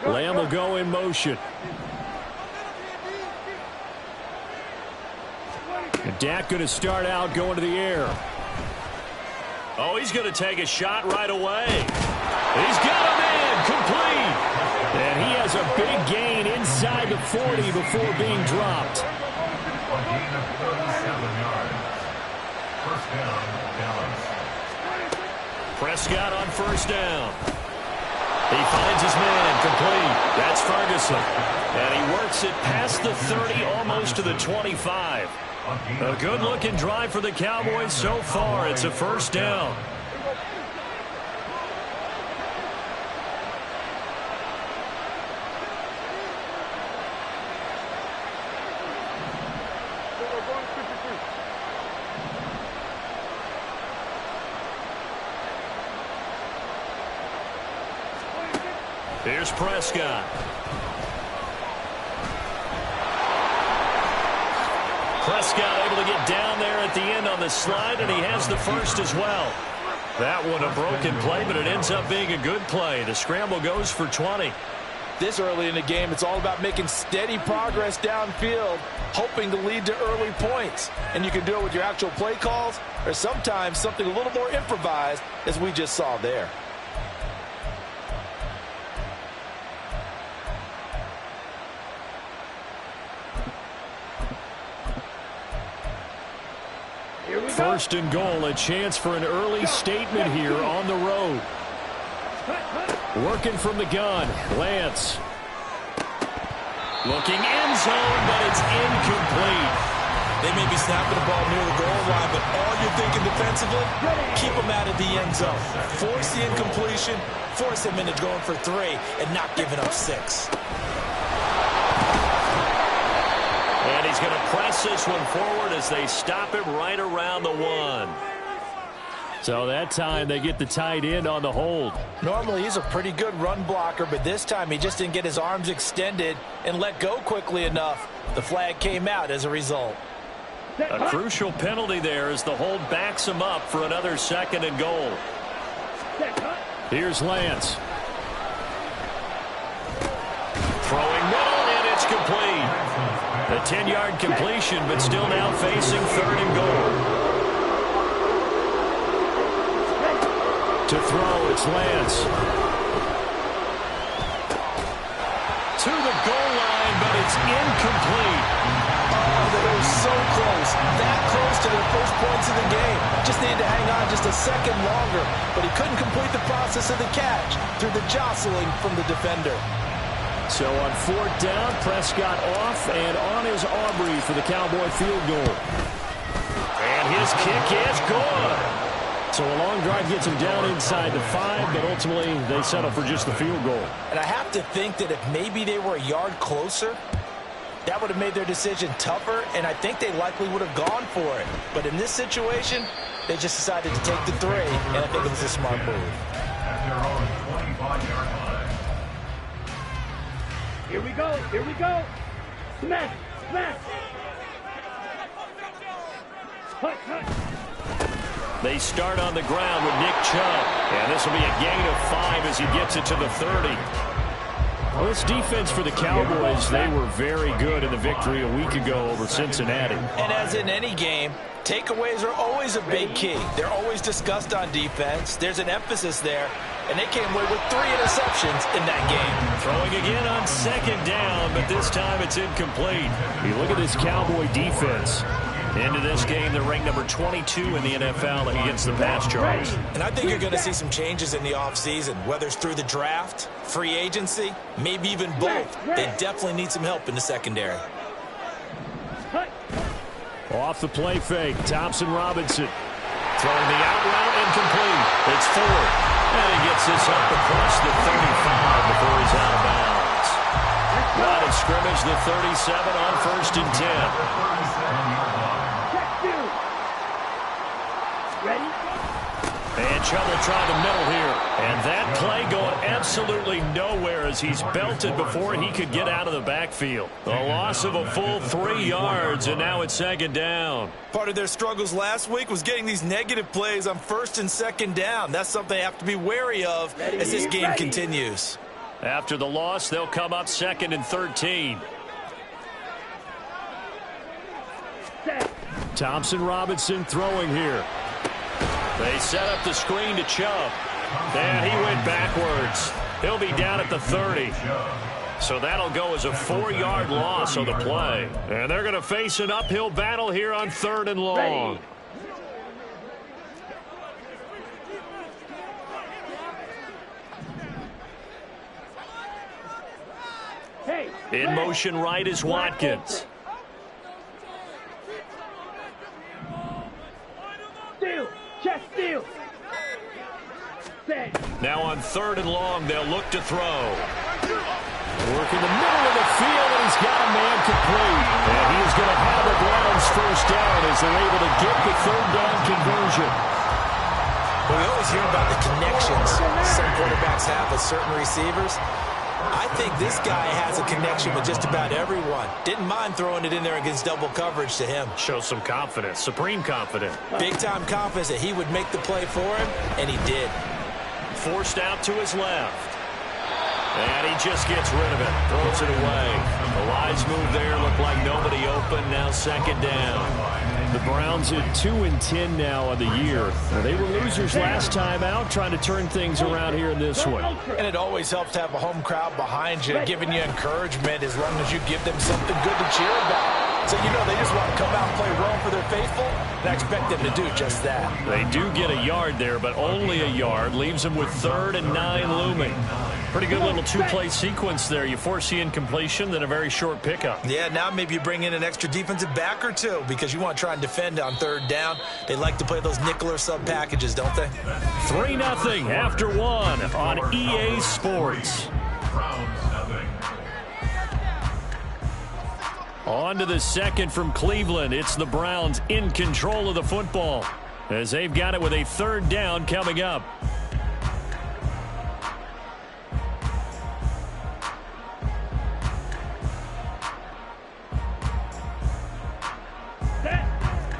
Lamb will go in motion. And Dak going to start out going to the air. Oh, he's going to take a shot right away. He's got him in, complete. And he has a big gain inside the 40 before being dropped. Prescott on first down. He finds his man, complete. That's Ferguson. And he works it past the 30, almost to the 25. A good-looking drive for the Cowboys so far. It's a first down. Here's Prescott. Prescott able to get down there at the end on the slide, and he has the first as well. That one a broken play, but it ends up being a good play. The scramble goes for 20. This early in the game, it's all about making steady progress downfield, hoping to lead to early points. And you can do it with your actual play calls, or sometimes something a little more improvised, as we just saw there. First and goal, a chance for an early statement here on the road. Working from the gun, Lance. Looking end zone, but it's incomplete. They may be snapping the ball near the goal line, but all you're thinking defensively, keep them out of the end zone. Force the incompletion, force them into going for 3, and not giving up 6. And he's going to press this one forward as they stop him right around the 1. So that time they get the tight end on the hold. Normally he's a pretty good run blocker, but this time he just didn't get his arms extended and let go quickly enough. The flag came out as a result. A crucial penalty there as the hold backs him up for another second and goal. Here's Lance. Throwing middle, and it's complete. A 10-yard completion, but still now facing third and goal. To throw, it's Lance. To the goal line, but it's incomplete. Oh, they were so close. That close to their first points of the game. Just needed to hang on just a second longer, but he couldn't complete the process of the catch through the jostling from the defender. So on fourth down, Prescott off, and on is Aubrey for the Cowboy field goal. And his kick is good. So a long drive gets him down inside the 5, but ultimately they settle for just the field goal. And I have to think that if maybe they were a yard closer, that would have made their decision tougher, and I think they likely would have gone for it. But in this situation, they just decided to take the 3, and I think it was a smart move. Here we go, here we go. Smash, smash. Hut, hut. They start on the ground with Nick Chubb. And this will be a gain of 5 as he gets it to the 30. Well, this defense for the Cowboys, they were very good in the victory a week ago over Cincinnati. And as in any game, takeaways are always a big key. They're always discussed on defense. There's an emphasis there. And they came away with 3 interceptions in that game. Throwing again on second down, but this time it's incomplete. You look at this Cowboy defense. Into this game, they're ranked number 22 in the NFL against the pass charge. And I think you're going to see some changes in the offseason, whether it's through the draft, free agency, maybe even both. They definitely need some help in the secondary. Off the play fake, Thompson-Robinson. Throwing the out route incomplete. It's Ford. And he gets this up across the 35 before he's out of bounds. Line of scrimmage, the 37 on first and 10. And trouble trying the middle here. And that play going absolutely nowhere as he's belted before he could get out of the backfield. A loss of a full 3 yards, and now it's second down. Part of their struggles last week was getting these negative plays on first and second down. That's something they have to be wary of as this game continues. After the loss, they'll come up 2nd and 13. Thompson Robinson throwing here. They set up the screen to Chubb. And he went backwards. He'll be down at the 30. So that'll go as a 4-yard loss on the play. And they're going to face an uphill battle here on 3rd and long. In motion right is Watkins. Steal. Chest steal. Now on 3rd and long, they'll look to throw. Working the middle of the field, and he's got a man complete. And he is going to have the Browns first down as they're able to get the 3rd down conversion. Well, we always hear about the connections some quarterbacks have with certain receivers. I think this guy has a connection with just about everyone. Didn't mind throwing it in there against double coverage to him. Shows some confidence, supreme confidence. Big-time confidence that he would make the play for him, and he did. Forced out to his left. And he just gets rid of it. Throws it away. A wise move there. Looked like nobody open. Now 2nd down. The Browns at 2-10 now on the year. They were losers last time out, trying to turn things around here in this one. And it always helps to have a home crowd behind you, giving you encouragement as long as you give them something good to cheer about. So, you know, they just want to come out and play well for their faithful, and I expect them to do just that. They do get a yard there, but only a yard. Leaves them with 3rd and 9 looming. Pretty good little 2-play sequence there. You force the incompletion, then a very short pickup. Yeah, now maybe you bring in an extra defensive back or two because you want to try and defend on 3rd down. They like to play those nickel or sub packages, don't they? 3-0 after 1 on EA Sports. On to the 2nd from Cleveland. It's the Browns in control of the football as they've got it with a 3rd down coming up.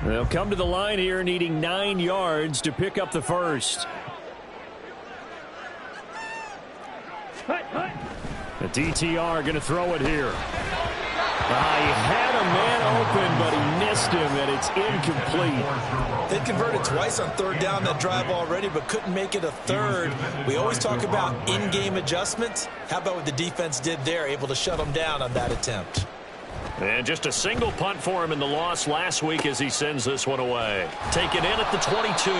They'll come to the line here needing 9 yards to pick up the first. The DTR going to throw it here. He had a man open, but he missed him, and it's incomplete. They converted twice on 3rd down that drive already, but couldn't make it a 3rd. We always talk about in-game adjustments. How about what the defense did there, able to shut them down on that attempt? And just a single punt for him in the loss last week as he sends this one away. Taken in at the 22.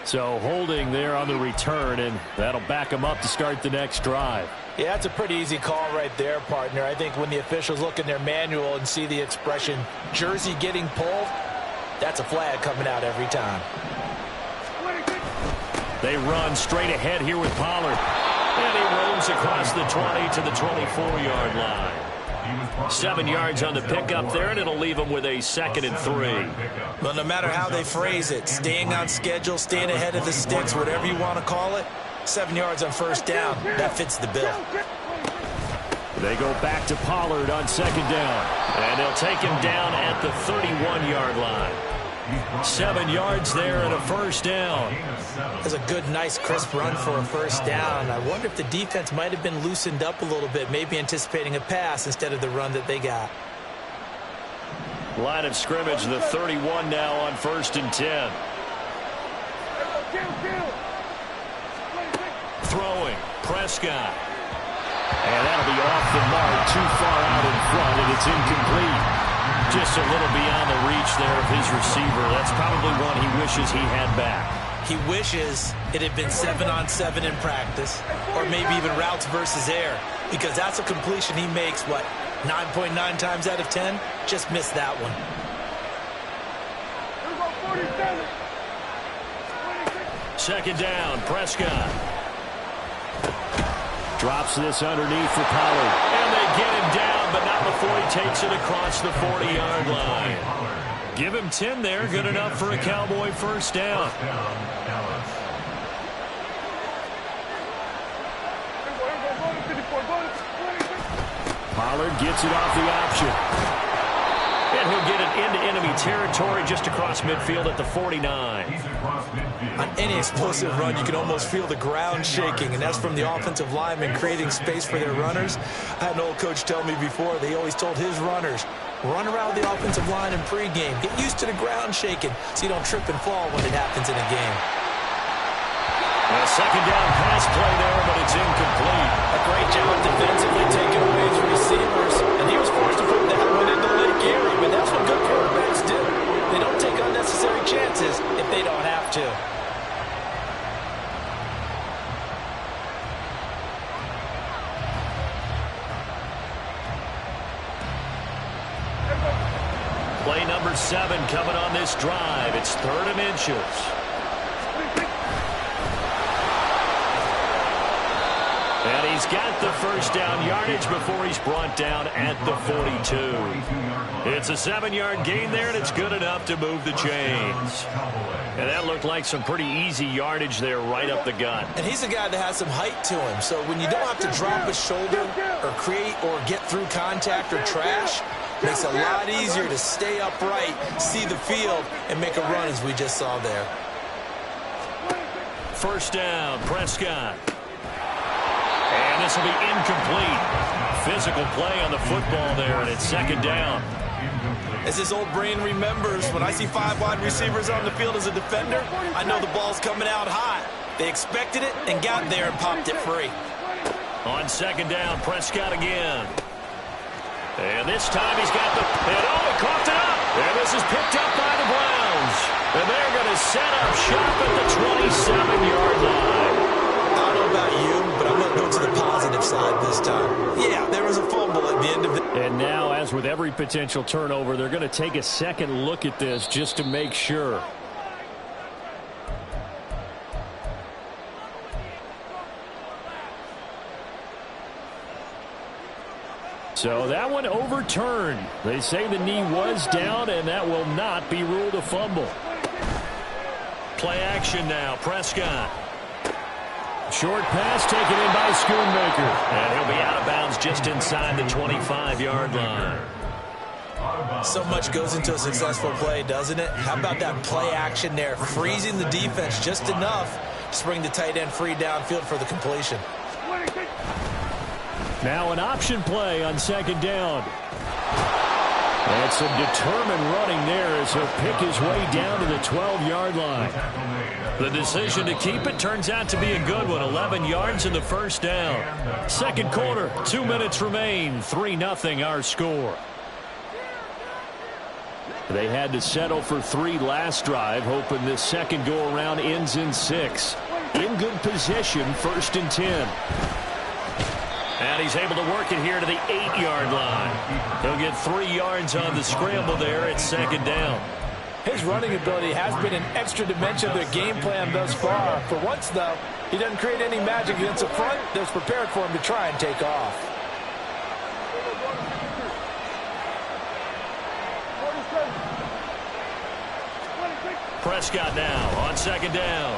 So holding there on the return, and that'll back him up to start the next drive. Yeah, that's a pretty easy call right there, partner. I think when the officials look in their manual and see the expression jersey getting pulled, that's a flag coming out every time. They run straight ahead here with Pollard. And he roams across the 20 to the 24-yard line. 7 yards on the pickup there, and it'll leave him with a 2nd and 3. Well, no matter how they phrase it, staying on schedule, staying ahead of the sticks, whatever you want to call it, 7 yards on 1st down, that fits the bill. They go back to Pollard on 2nd down, and they'll take him down at the 31-yard line. 7 yards there and a 1st down. That's a good, nice, crisp run for a 1st down. I wonder if the defense might have been loosened up a little bit, maybe anticipating a pass instead of the run that they got. Line of scrimmage, the 31 now on 1st and 10. Throwing, Prescott. And that'll be off the mark, too far out in front, and it's incomplete. Just a little beyond the reach there of his receiver. That's probably one he wishes he had back. He wishes it had been 7-on-7 in practice, or maybe even routes versus air, because that's a completion he makes, 9.9 times out of 10? Just missed that one. 2nd down, Prescott. Drops this underneath for Pollard. And they get him down, but not before he takes it across the 40-yard line. Give him 10 there. Good enough for a Cowboy first down. Pollard gets it off the option. And he'll get it into enemy territory just across midfield at the 49. On any explosive run, you can almost feel the ground shaking, and that's from the offensive linemen creating space for their runners. I had an old coach tell me before, they always told his runners, run around the offensive line in pregame. Get used to the ground shaking so you don't trip and fall when it happens in a game. A second down pass play there, but it's incomplete. A great job defensively taking away his receivers, and he was forced to put that one into Lake Erie, but that's what good quarterbacks do. They don't take unnecessary chances if they don't have to. Play number 7 coming on this drive. It's 3rd and inches. And he's got the first down yardage before he's brought down at the 42. It's a 7-yard gain there, and it's good enough to move the chains. And that looked like some pretty easy yardage there right up the gut. And he's a guy that has some height to him, so when you don't have to drop a shoulder or create or get through contact or trash, makes it a lot easier to stay upright, see the field, and make a run as we just saw there. First down, Prescott. And this will be incomplete. Physical play on the football there, and it's 2nd down. As his old brain remembers, when I see 5 wide receivers on the field as a defender, I know the ball's coming out hot. They expected it and got there and popped it free. On 2nd down, Prescott again. And this time he's got the... And he coughed it up. And this is picked up by the Browns. And they're going to set up shop at the 27-yard line. I don't know about you, but I'm going to go to the positive side this time. Yeah, there was a fumble at the end of it. And now, as with every potential turnover, they're going to take a second look at this just to make sure. So that one overturned. They say the knee was down, and that will not be ruled a fumble. Play action now, Prescott. Short pass taken in by Schoonmaker. And he'll be out of bounds just inside the 25-yard line. So much goes into a successful play, doesn't it? How about that play action there, freezing the defense just enough to bring the tight end free downfield for the completion. Now an option play on 2nd down. And some determined running there as he'll pick his way down to the 12-yard line. The decision to keep it turns out to be a good one. 11 yards in the first down. Second quarter, 2 minutes remain. 3-0 our score. They had to settle for 3 last drive, hoping this second go-around ends in 6. In good position, 1st and 10. And he's able to work it here to the 8-yard line. He'll get 3 yards on the scramble there at 2nd down. His running ability has been an extra dimension of their game plan thus far. For once, though, he doesn't create any magic against the front that's prepared for him to try and take off. Prescott now on 2nd down.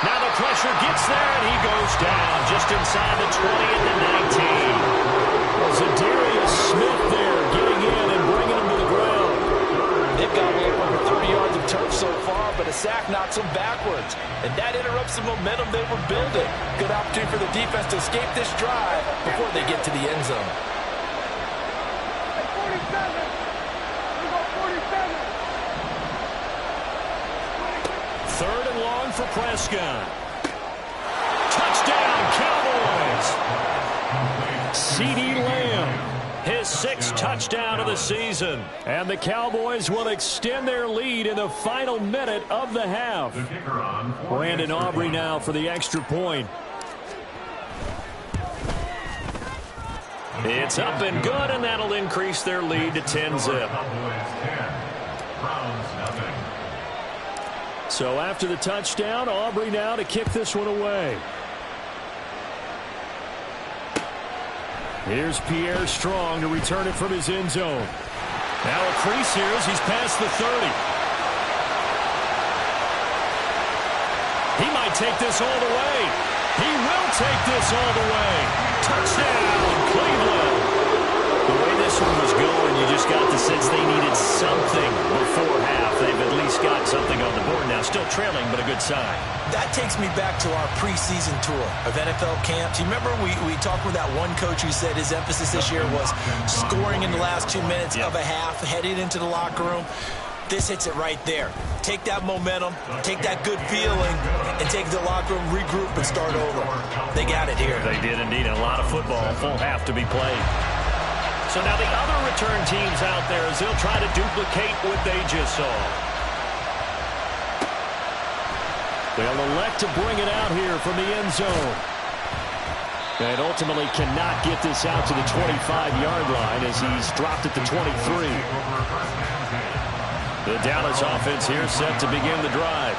Now the pressure gets there, and he goes down just inside the 20 at the 19. Zadarius Smith there getting in and bringing him to the ground. They've got a little over 30 yards of turf so far, but a sack knocks them backwards. And that interrupts the momentum they were building. Good opportunity for the defense to escape this drive before they get to the end zone. 3rd and long for Prescott. Touchdown, Cowboys. CeeDee Lamb, his 6th touchdown of the season. And the Cowboys will extend their lead in the final minute of the half. Brandon Aubrey now for the extra point. It's up and good, and that'll increase their lead to 10-zip. So after the touchdown, Aubrey now to kick this one away. Here's Pierre Strong to return it from his end zone. Now a crease here as he's past the 30. He might take this all the way. He will take this all the way. Touchdown, Cleveland. The way this one was going, you just got the sense they needed something before half. They've at least got something on the board now. Still trailing, but a good sign. That takes me back to our preseason tour of NFL camps. You remember we talked with that one coach who said his emphasis this year was scoring in the last 2 minutes of a half, heading into the locker room. This hits it right there. Take that momentum, take that good feeling, and take the locker room, regroup, and start over. They got it here. They did indeed. A lot of football, full half to be played. So now the other return teams out there as they'll try to duplicate what they just saw. They'll elect to bring it out here from the end zone. And ultimately cannot get this out to the 25-yard line as he's dropped at the 23. The Dallas offense here set to begin the drive.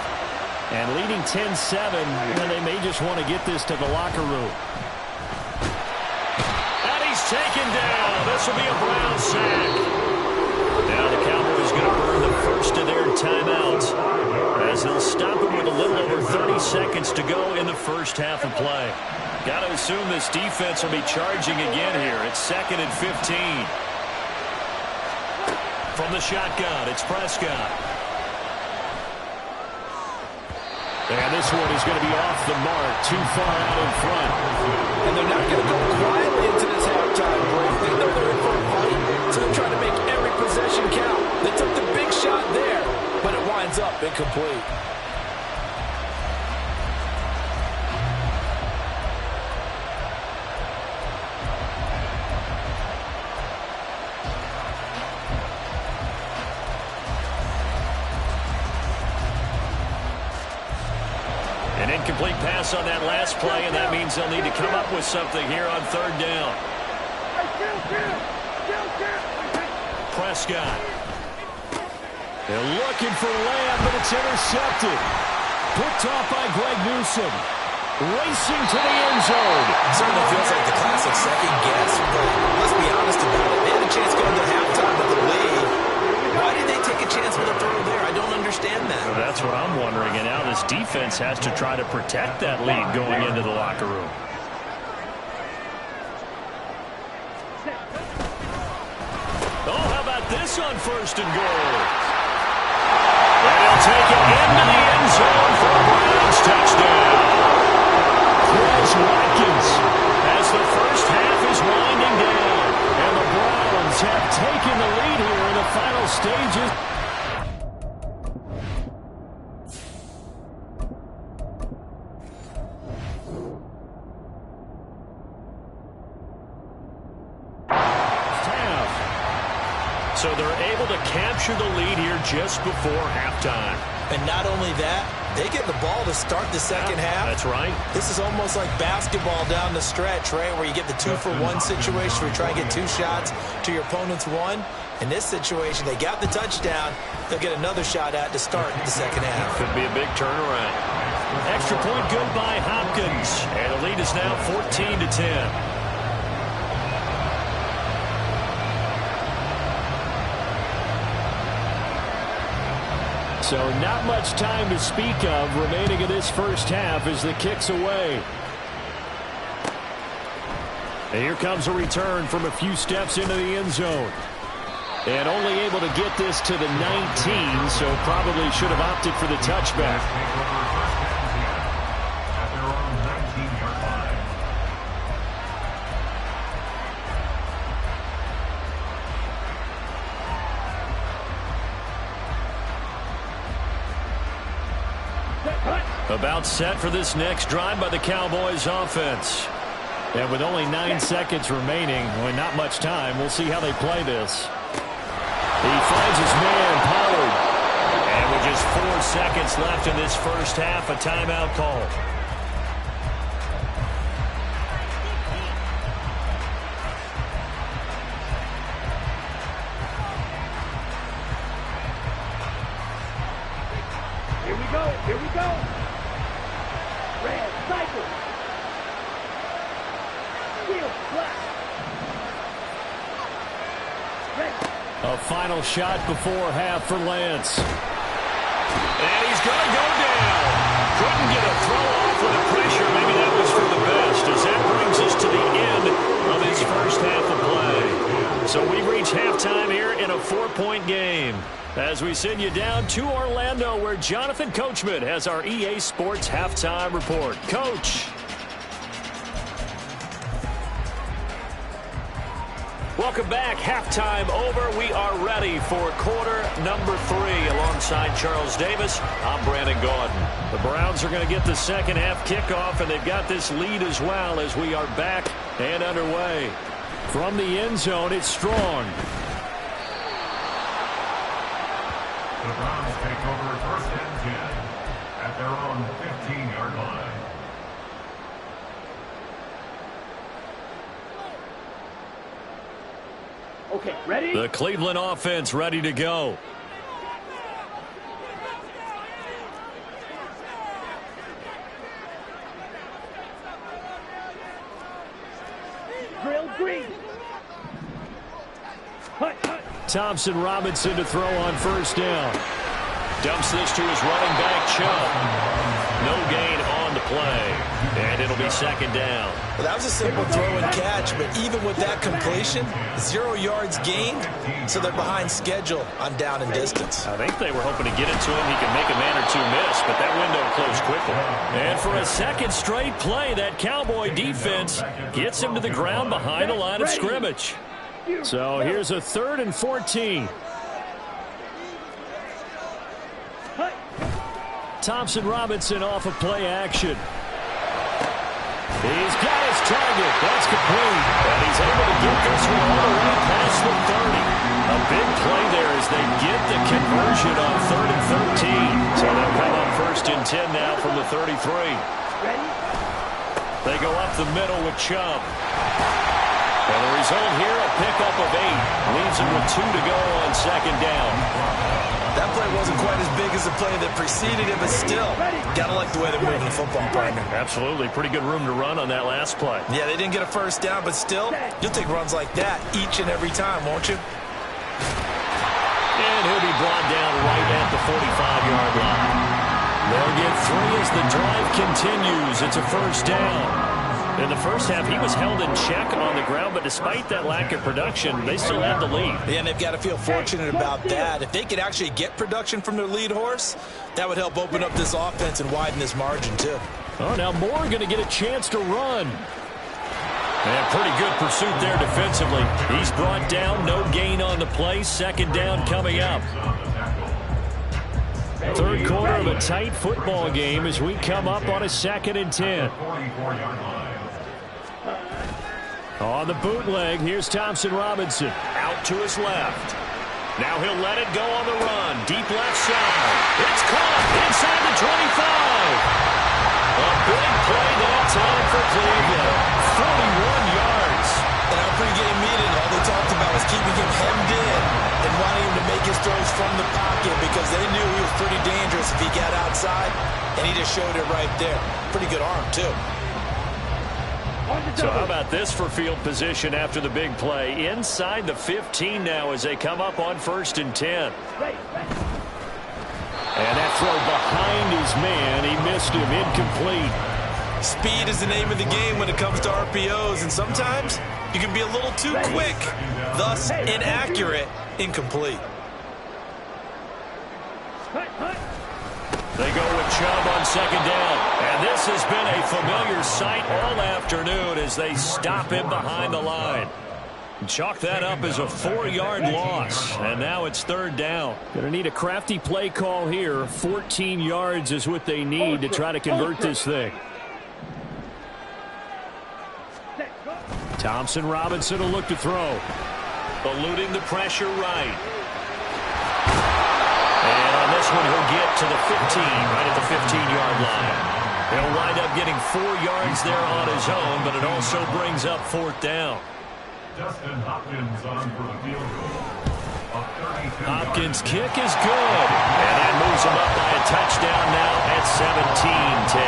And leading 10-7, and they may just want to get this to the locker room. And he's taken down. This will be a Brown sack. Now the Cowboys going to burn the first of their timeouts as they'll stop him with a little over 30 seconds to go in the first half of play. Got to assume this defense will be charging again here. It's 2nd and 15. From the shotgun, it's Prescott. And this one is going to be off the mark, too far out in front. And they're not going to go quietly into this halftime break. They know they're in for a fight, so they're trying to make every possession count. They took the big shot there, but it winds up incomplete. An incomplete pass on that last play, and that means they'll need to come up with something here on 3rd down. Prescott. They're looking for Lamb, but it's intercepted. Picked off by Greg Newsome. Racing to the end zone. Certainly feels like the classic second guess, but let's be honest about it. They had a chance going to halftime with the lead. Why did they take a chance with a throw there? I don't understand that. Well, that's what I'm wondering, and now this defense has to try to protect that lead going into the locker room. Oh, how about this on 1st and goal? And he'll take it into the end zone for a Browns touchdown. Chris Watkins as the first half is winding down, and the Browns have taken the lead here in the final stages. So they're able to capture the lead here just before halftime. And not only that, they get the ball to start the second half. That's right. This is almost like basketball down the stretch, right, where you get the 2-for-1 situation where you try to get 2 shots to your opponent's 1. In this situation, they got the touchdown. They'll get another shot at to start the second half. Could be a big turnaround. Extra point good by Hopkins. And the lead is now 14-10. So not much time to speak of remaining in this first half as the kick's away. And here comes a return from a few steps into the end zone. And only able to get this to the 19, so probably should have opted for the touchback. About set for this next drive by the Cowboys offense. And with only 9 seconds remaining, when not much time, we'll see how they play this. He finds his man, Pollard. And with just 4 seconds left in this first half, a timeout called. Here we go. Here we go. Red cycle. Steel black. final shot before half for Lance. And he's going to go down. Couldn't get a throw off with the pressure. Maybe that was for the best, as that brings us to the end of his first half of play. So we reach halftime here in a 4-point game, as we send you down to Orlando, where Jonathan Coachman has our EA Sports halftime report. Coach. Welcome back. Halftime over. We are ready for quarter number 3. Alongside Charles Davis, I'm Brandon Gaudin. The Browns are going to get the second half kickoff, and they've got this lead as well as we are back and underway. From the end zone, it's Strong. The Browns take over first and 10 at their own 15-yard line. Okay, ready? The Cleveland offense ready to go. Drill green. Hut, hut. Thompson Robinson to throw on first down. Dumps this to his running back, Chubb. No gain on the play. And it'll be second down. Well, that was a simple throw and catch, but even with that completion, 0 yards gained, so they're behind schedule on down and distance. I think they were hoping to get it to him. He could make a man or two miss, but that window closed quickly. And for a second straight play, that Cowboy defense gets him to the ground behind the line of scrimmage. So here's a 3rd and 14. Thompson Robinson off of play action. He's got his target. That's complete. And he's able to get this one all the way past the 30. A big play there as they get the conversion on 3rd and 13. So they'll come up first and 10 now from the 33. They go up the middle with Chubb. And the result here, a pickup of 8. Leaves him with 2 to go on second down. That play wasn't quite as big as the play that preceded it, but still, gotta like the way they're moving the football, partner. Absolutely. Pretty good room to run on that last play. Yeah, they didn't get a first down, but still, you'll take runs like that each and every time, won't you? And he'll be brought down right at the 45-yard line. They'll get 3 as the drive continues. It's a first down. In the first half, he was held in check on the ground, but despite that lack of production, they still had the lead. Yeah, and they've got to feel fortunate about that. If they could actually get production from their lead horse, that would help open up this offense and widen this margin, too. Oh, now Moore going to get a chance to run. And pretty good pursuit there defensively. He's brought down, no gain on the play. Second down coming up. Third quarter of a tight football game as we come up on a 2nd and 10. On the bootleg, here's Thompson Robinson. Out to his left. Now he'll let it go on the run. Deep left side. It's caught inside the 25. A big play that time for Cleveland. 41 yards. In our pregame meeting, all they talked about was keeping him hemmed in and wanting him to make his throws from the pocket because they knew he was pretty dangerous if he got outside, and he just showed it right there. Pretty good arm, too. So how about this for field position after the big play? Inside the 15 now as they come up on 1st and 10. And that throw behind his man. He missed him. Incomplete. Speed is the name of the game when it comes to RPOs, and sometimes you can be a little too quick, thus inaccurate, incomplete. They go with Chubb on second down. And this has been a familiar sight all afternoon as they stop him behind the line. Chalk that up as a 4-yard loss. And now it's 3rd down. Going to need a crafty play call here. 14 yards is what they need to try to convert this thing. Thompson Robinson will look to throw. Eluding the pressure right. And on this one, he'll get to the 15, right at the 15-yard line. He'll wind up getting 4 yards there on his own, but it also brings up 4th down. Dustin Hopkins on for the field goal. Hopkins' kick is good. And that moves him up by a touchdown now at 17-10.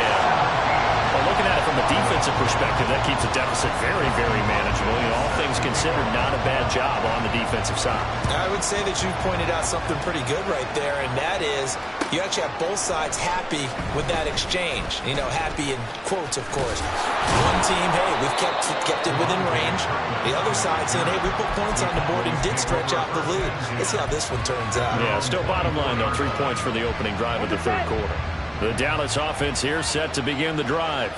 Well, looking at it from from a defensive perspective, that keeps the deficit very, very manageable. You know, all things considered, not a bad job on the defensive side. I would say that you pointed out something pretty good right there, and that is you actually have both sides happy with that exchange. You know, happy in quotes, of course. One team, hey, we've kept it within range. The other side saying, hey, we put points on the board and did stretch out the lead. Let's see how this one turns out. Yeah, still bottom line, though, 3 points for the opening drive of the third quarter. The Dallas offense here set to begin the drive.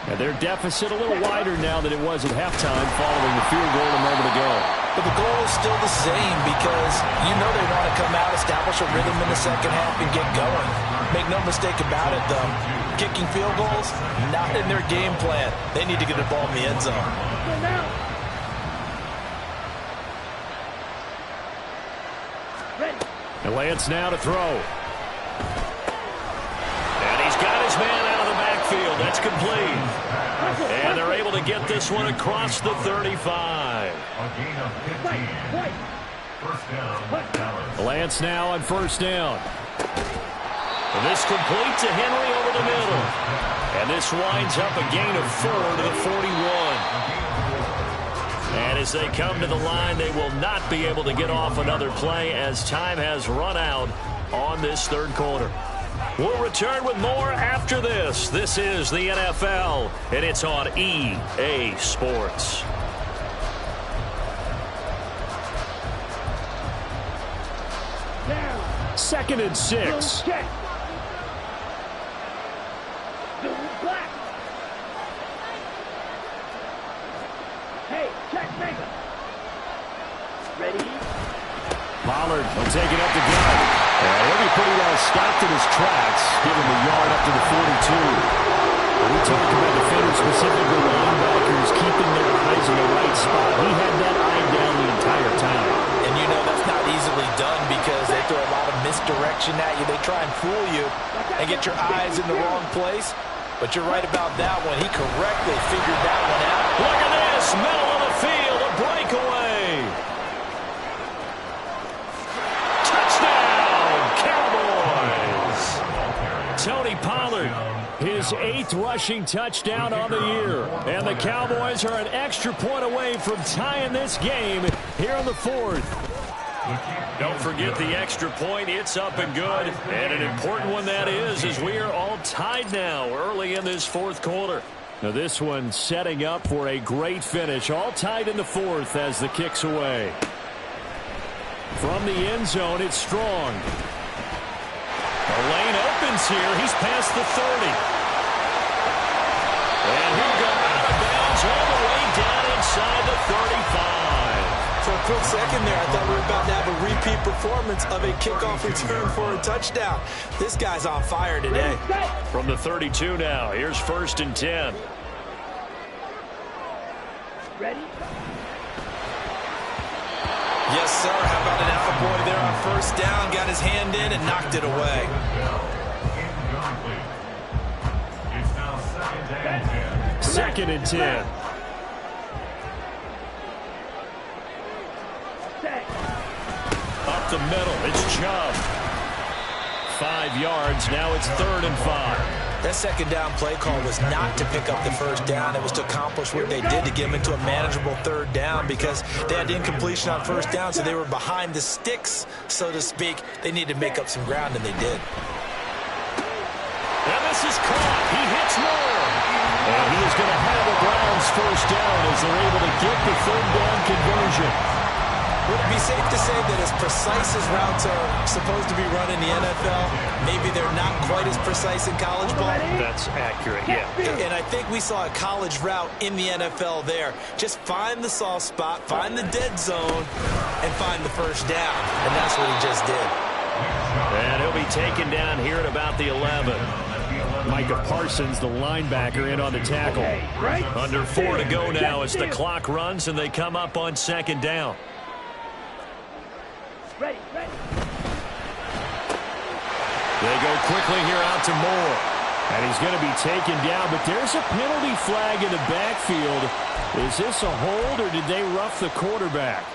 And their deficit a little wider now than it was at halftime following the field goal a moment ago. But the goal is still the same because you know they want to come out, establish a rhythm in the second half, and get going. Make no mistake about it, though. Kicking field goals, not in their game plan. They need to get the ball in the end zone. And Lance now to throw. And he's got his man out of the backfield. That's complete. And they're able to get this one across the 35. A gain of 15. First down, Dallas. Lance now on first down. And this complete to Henry over the middle. And this winds up a gain of 4 to the 41. And as they come to the line, they will not be able to get off another play as time has run out on this third quarter. We'll return with more after this. This is the NFL, and it's on EA Sports. Second and 6. Hey, check, Mega. Ready? Pollard will take it up the gut. And he'll be pretty well stopped in his tracks, giving the yard up to the 42. We talked about defenders, specifically linebackers, keeping their eyes in the right spot. He had that eye down the entire time. And you know that's not easily done because they throw a lot of misdirection at you. They try and fool you and get your eyes in the wrong place. But you're right about that one. He correctly figured that one out. Look at this, middle of the field, a breakaway. Touchdown, Cowboys. Tony Pollard, his 8th rushing touchdown on the year. And the Cowboys are an extra point away from tying this game here in the 4th. Don't forget the extra point. It's up and good. And an important one that is, as we are all tied now early in this 4th quarter. Now this one setting up for a great finish. All tied in the 4th as the kick's away. From the end zone, it's Strong. The lane opens here. He's past the 30. And he'll go out of bounds all the way down inside the 35. For a quick second there, I thought we were about to have a repeat performance of a kickoff return for a touchdown. This guy's on fire today. From the 32 now, here's 1st and 10. Ready? Yes, sir. How about an attaboy there on first down? Got his hand in and knocked it away. It's now 2nd and 10. 2nd and 10. Up the middle, it's Chubb. 5 yards, now it's 3rd and 5. That second down play call was not to pick up the first down. It was to accomplish what they did to get them into a manageable 3rd down because they had incompletion on first down, so they were behind the sticks, so to speak. They needed to make up some ground, and they did. And this is caught. He hits Moore. And he is going to have the Browns first down as they're able to get the 3rd down conversion. Would it be safe to say that as precise as routes are supposed to be run in the NFL, maybe they're not quite as precise in college ball? That's accurate, yeah. And I think we saw a college route in the NFL there. Just find the soft spot, find the dead zone, and find the first down. And that's what he just did. And he'll be taken down here at about the 11. Micah Parsons, the linebacker, in on the tackle. Under 4 to go now as the clock runs and they come up on 2nd down. Ready. They go quickly here out to Moore. And he's going to be taken down, but there's a penalty flag in the backfield. Is this a hold or did they rough the quarterback?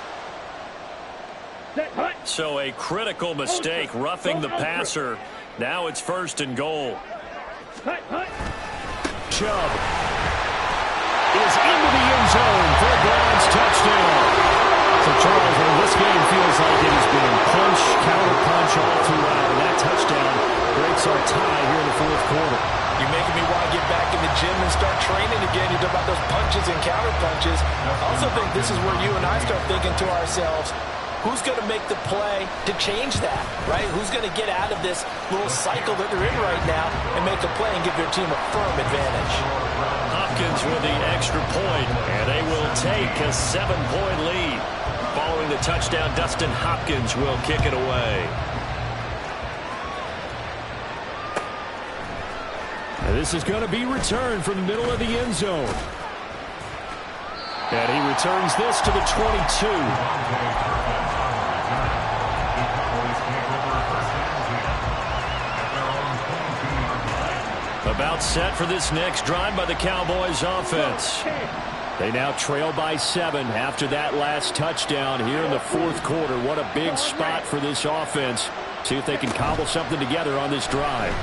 So a critical mistake, roughing the passer. Now it's 1st and goal. Chubb is into the end zone for a Browns touchdown. So, Charles, this game feels like it has been punch, counter-punch all throughout, and that touchdown breaks our tie here in the fourth quarter. You're making me want to get back in the gym and start training again. You talk about those punches and counter-punches. I also think this is where you and I start thinking to ourselves, who's going to make the play to change that, right? Who's going to get out of this little cycle that they're in right now and make a play and give their team a firm advantage? Hopkins with the extra point, and they will take a 7-point lead. Following the touchdown, Dustin Hopkins will kick it away. And this is going to be returned from the middle of the end zone. And he returns this to the 22. About set for this next drive by the Cowboys offense. They now trail by 7 after that last touchdown here in the fourth quarter. What a big spot for this offense. See if they can cobble something together on this drive.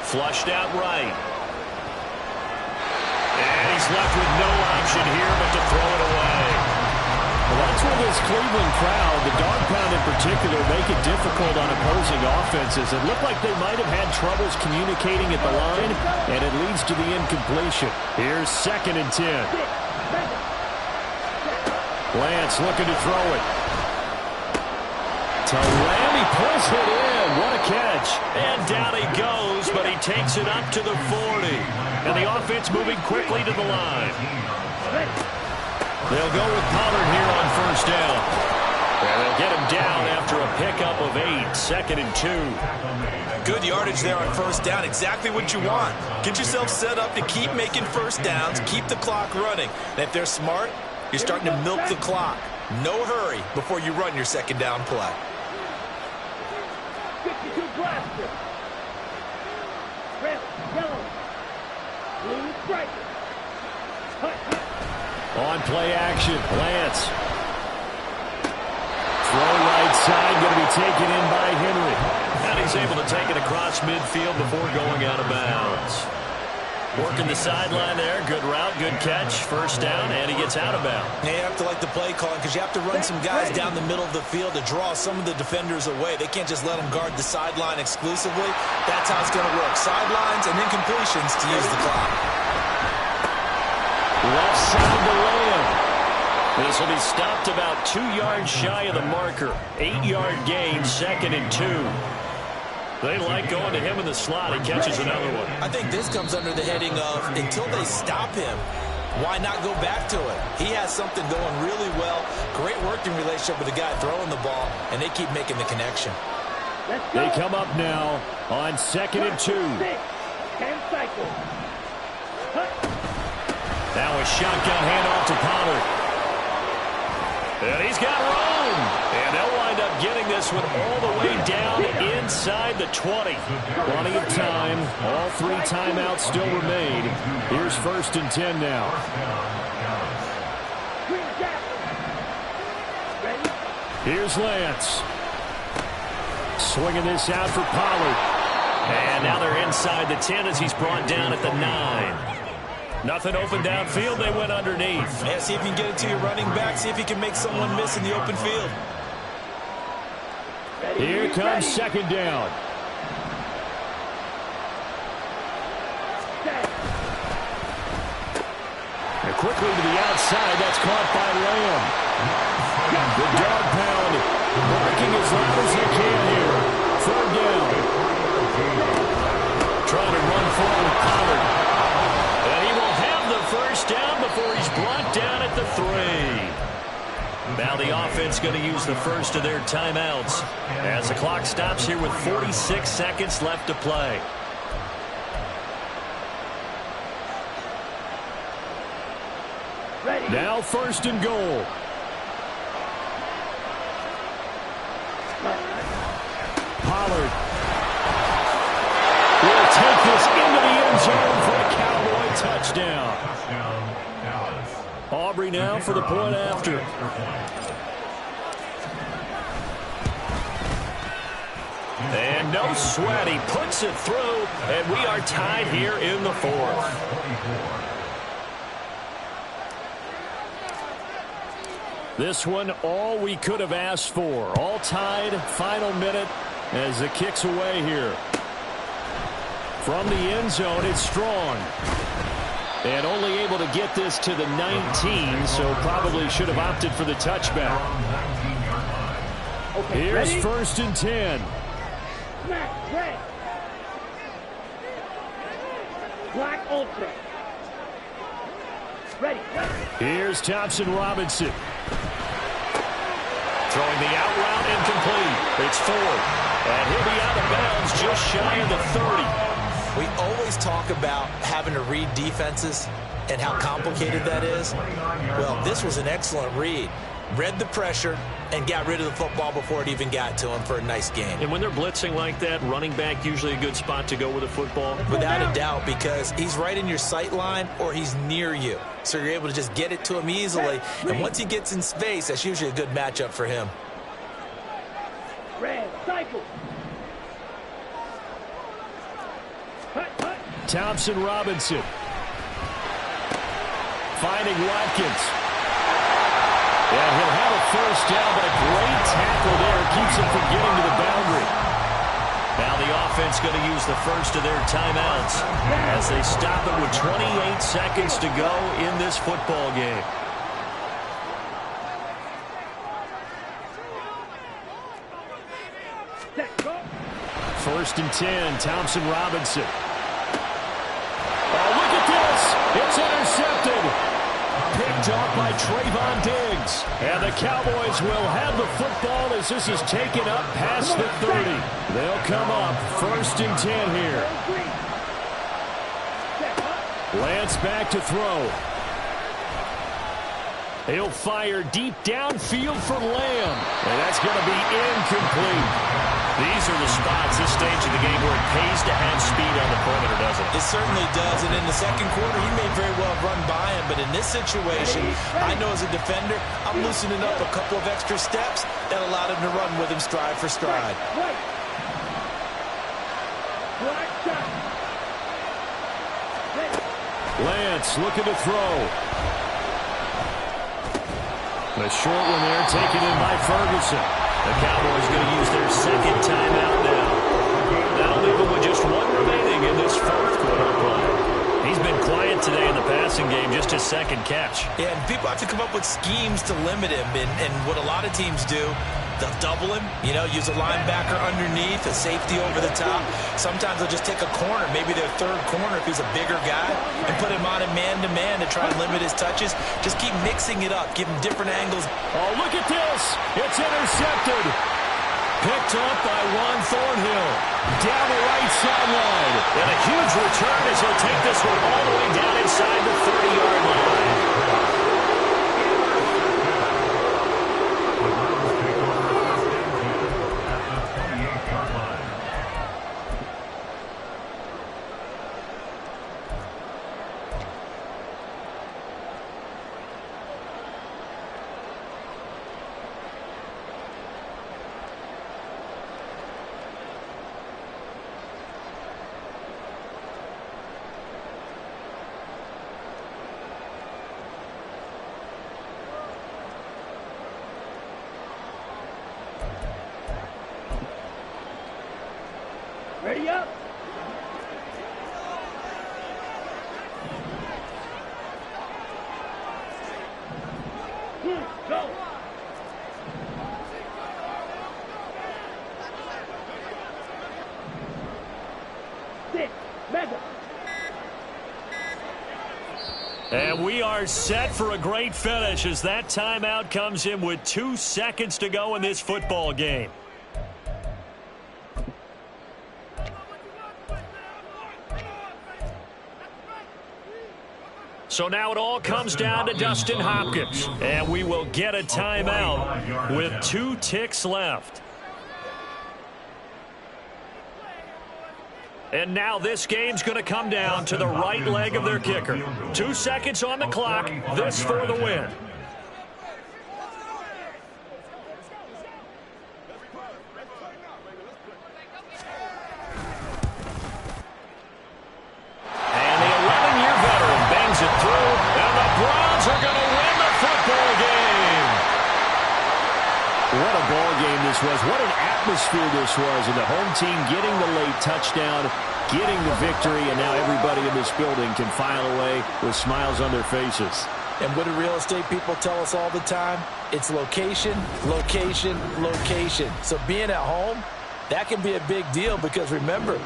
Flushed out right. And he's left with no option here but to throw it away. Well, that's where this Cleveland crowd, the dog pound in particular, make it difficult on opposing offenses. It looked like they might have had troubles communicating at the line, and it leads to the incompletion. Here's 2nd and 10. Lance looking to throw it. To Lamb, he pulls it in. What a catch. And down he goes, but he takes it up to the 40. And the offense moving quickly to the line. They'll go with Pollard here on first down. And they'll get him down after a pickup of 8, 2nd and 2. Good yardage there on first down. Exactly what you want. Get yourself set up to keep making first downs, keep the clock running. And if they're smart, you're starting to milk the clock. No hurry before you run your second down play. 52 blaster. Red, yellow, blue striker. On play action, Lance. Throw right side, going to be taken in by Henry. And he's able to take it across midfield before going out of bounds. Working the sideline there. Good route, good catch. First down, and he gets out of bounds. Yeah, you have to like the play calling because you have to run some guys down the middle of the field to draw some of the defenders away. They can't just let them guard the sideline exclusively. That's how it's going to work. Sidelines and incompletions to use the clock. Left side to Lamb. This will be stopped about 2 yards shy of the marker. 8-yard gain, 2nd and 2. They like going to him in the slot. He catches another one. I think this comes under the heading of until they stop him, why not go back to it? He has something going really well. Great working relationship with the guy throwing the ball, and they keep making the connection. They come up now on 2nd and 2. 10 cycles. Now a shotgun handoff to Pollard. And he's got room. And they'll wind up getting this one all the way down inside the 20. Plenty of time. All 3 timeouts still remain. Here's 1st and 10 now. Here's Lance. Swinging this out for Pollard. And now they're inside the 10 as he's brought down at the 9. Nothing open downfield. They went underneath. Yeah, see if you can get it to your running back. See if you can make someone miss in the open field. Here comes 2nd down. And quickly to the outside. That's caught by Lamb. The dog pound barking as loud as they can here. 3rd down. Trying to run forward with Pollard. And he will have the first down before he's brought down at the 3. Now the offense going to use the first of their timeouts as the clock stops here with 46 seconds left to play. Now 1st and goal. Pollard will take this into the end zone for a Cowboy touchdown. Aubrey now for the point after. And no sweat. He puts it through, and we are tied here in the fourth. This one, all we could have asked for. All tied, final minute as the kick's away here. From the end zone, it's Strong. And only able to get this to the 19, so probably should have opted for the touchback. Okay, Here's ready? 1st and 10. Smack, red. Black ultra. Ready. Here's Thompson Robinson. Throwing the out route incomplete. It's 4. And he'll be out of bounds just shy of the 30. We always talk about having to read defenses and how complicated that is. Well, this was an excellent read. Read the pressure and got rid of the football before it even got to him for a nice game. And when they're blitzing like that, running back usually a good spot to go with a football. Without a doubt, because he's right in your sight line or he's near you. So you're able to just get it to him easily. And once he gets in space, that's usually a good matchup for him. Red, cycle. Thompson Robinson. Finding Watkins. And he'll have a first down, but a great tackle there keeps him from getting to the boundary. Now the offense going to use the first of their timeouts as they stop it with 28 seconds to go in this football game. First and 10, Thompson Robinson. Oh, look at this. It's intercepted. Picked off by Trayvon Diggs. And the Cowboys will have the football as this is taken up past the 30. They'll come up 1st and 10 here. Lance back to throw. He'll fire deep downfield for Lamb. And that's going to be incomplete. These are the spots, this stage of the game, where it pays to have speed on the perimeter, doesn't it? It certainly does, and in the second quarter, he may very well run by him, but in this situation, I know as a defender, I'm loosening up a couple of extra steps that allowed him to run with him stride for stride. Lance looking to throw. The short one there taken in by Ferguson. The Cowboys going to use their second timeout now. That'll leave them with just one remaining in this fourth quarter play. He's been quiet today in the passing game, just his second catch. Yeah, and people have to come up with schemes to limit him, and what a lot of teams do, they'll double him, use a linebacker underneath, a safety over the top. Sometimes they'll just take a corner, maybe their third corner if he's a bigger guy, and put him on a man-to-man to try and limit his touches. Just keep mixing it up, give him different angles. Oh, look at this. It's intercepted. Picked up by Juan Thornhill. Down the right sideline. And a huge return as he'll take this one all the way down inside the 30-yard line. Ready up. Go. Six. Mega. And we are set for a great finish as that timeout comes in with 2 seconds to go in this football game. So now it all comes down to Dustin Hopkins. And we will get a timeout with 2 ticks left. And now this game's going to come down to the right leg of their kicker. 2 seconds on the clock. This for the win. ball game this was. What an atmosphere this was. And the home team getting the late touchdown, getting the victory, and now everybody in this building can file away with smiles on their faces. And what do real estate people tell us all the time? It's location, location, location. So being at home, that can be a big deal because remember,